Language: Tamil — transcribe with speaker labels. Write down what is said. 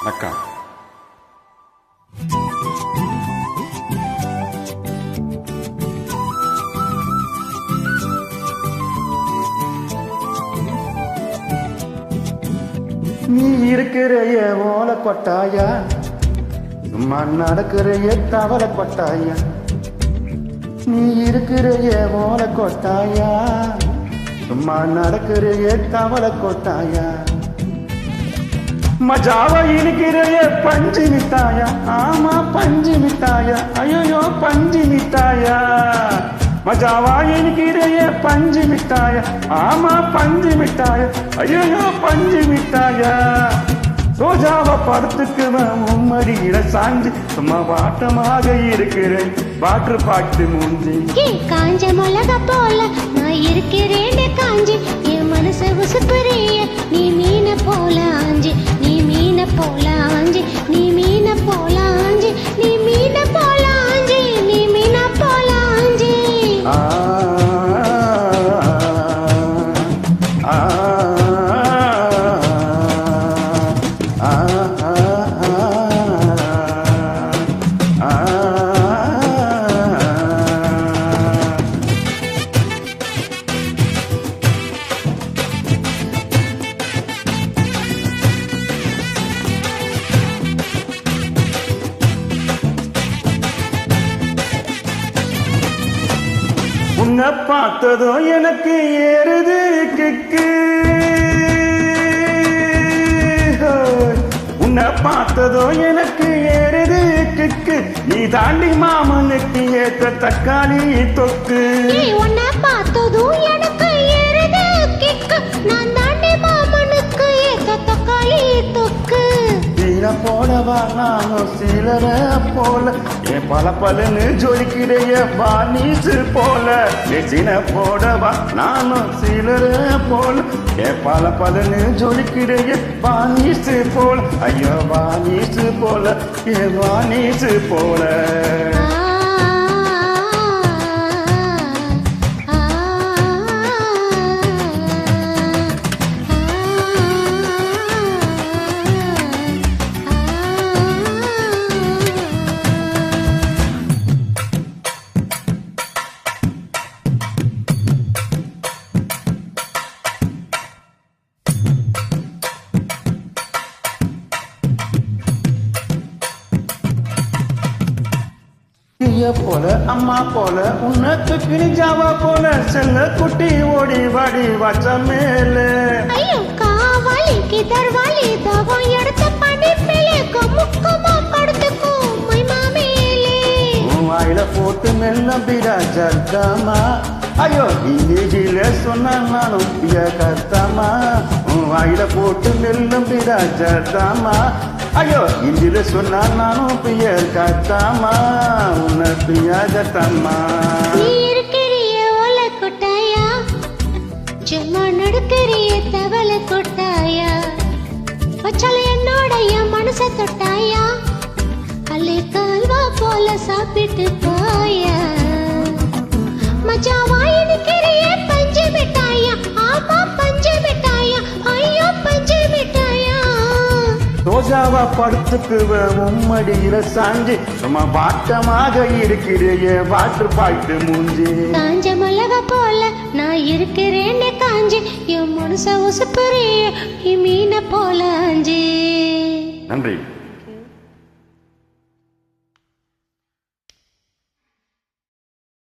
Speaker 1: வணக்கம். நீ இருக்கிற ஓல கொட்டாயா, சும்மா நடக்கிற தவளை கொட்டாயா. நீ இருக்கிற ஓல கொட்டாயா, சும்மா நடக்கிற தவளை கொட்டாயா. மஜாவா இருக்கிற பஞ்சு மிட்டாயா, ஆமா பஞ்சு மிட்டாயா, ஐயோ பஞ்சு மிட்டாயா. மஜாவா இருக்கிற பஞ்சு மிட்டாயா, ஆமா பஞ்சு மிட்டாயா, ஐயோ பஞ்சு மிட்டாயா. ரோஜாவ படுத்துக்குவேன் உம்மடியில சாஞ்சு, சும்மா வாட்டமாக இருக்கிறேன் வாற்று பாட்டு மூஞ்சி.
Speaker 2: காஞ்ச மிளகா போல நான் இருக்கிறேன் காஞ்சி, என் மனசை உசுப்புறிய நீ மீன போல ஆஞ்சி, நீ மீன போல ஆஞ்சி, நீ மீன போல ஆஞ்சி, நீ மீன போல ஆஞ்சி, நீ மீன போல ஆஞ்சி.
Speaker 1: ஆ ஆ உன்னை பார்த்ததோ எனக்கு ஏறுது கிக்கு, உன்னை பார்த்ததோ எனக்கு ஏறுது கிக்கு. நீ தாண்டி மாமனுக்கு ஏத்த தக்காளி தொக்கு.
Speaker 2: உன்னை பார்த்ததும் எனக்கு ஏறுது கிக்கு, நான் தாண்டி மாமனுக்கு ஏத்த தக்காளி தொக்கு.
Speaker 1: சீல போடவா நானும் சீலர போல, என் பல பலன்னு ஜொலிக்கிறைய வானீசு போல. என் சீன போடவா நானும் சீலர போல, என் பல பலன்னு ஜொலிக்கிறைய வானீசு போல. ஐயோ வானீசு போல, என் வானீசு போல. போல அம்மா போல உன்னத்து கிணிஜாவா போல, செல்ல குட்டி ஓடி வாடி வச்ச மேல.
Speaker 2: ஐயோ காவாலி கிதர்வாலி தவம் எடுத்த படிப்பிலே கமுக்கமா படுத்துக்கோ மைமா மேலே.
Speaker 1: வாயில போட்டு மெல்ல பிராஜர்தாமா, ஐயோ இங்கிலீஷில சொன்ன நானும் பிய கர்த்தாமா. வாயில போட்டு மெல்ல பிராஜர்தாமா, ஐயோ இந்தில சொன்னா நானும் பியர் கர்த்தாமா. உன்னை பியாகத்தம்மா.
Speaker 2: நீ இருக்கிறிய ஓல கொட்டாயா, சும்மா நடுக்கிறிய தவளை கொட்டாயா. பச்சளை என்னோடைய மனச தொட்டாயா, அல்லே கால்வா போல சாப்பிட்டு போயா. மச்சாவா இருக்கிறிய பஞ்சு மிட்டாயா, ஆமா பஞ்சு மிட்டாயா, ஐயோ பஞ்சு மிட்டாயா.
Speaker 1: ரோஜாவா படுத்துக்குவேன் உம்மடியில சாஞ்சி, சும்மா வாட்டமாக இருக்கிறைய வாட்டு பாட்டு மூஞ்சி.
Speaker 2: காஞ்ச மிளகா போல நான் இருக்கிறேன் காஞ்சி, என் மனச உசுப்புறிய நீ மீன போல ஆஞ்சி.
Speaker 1: நன்றி.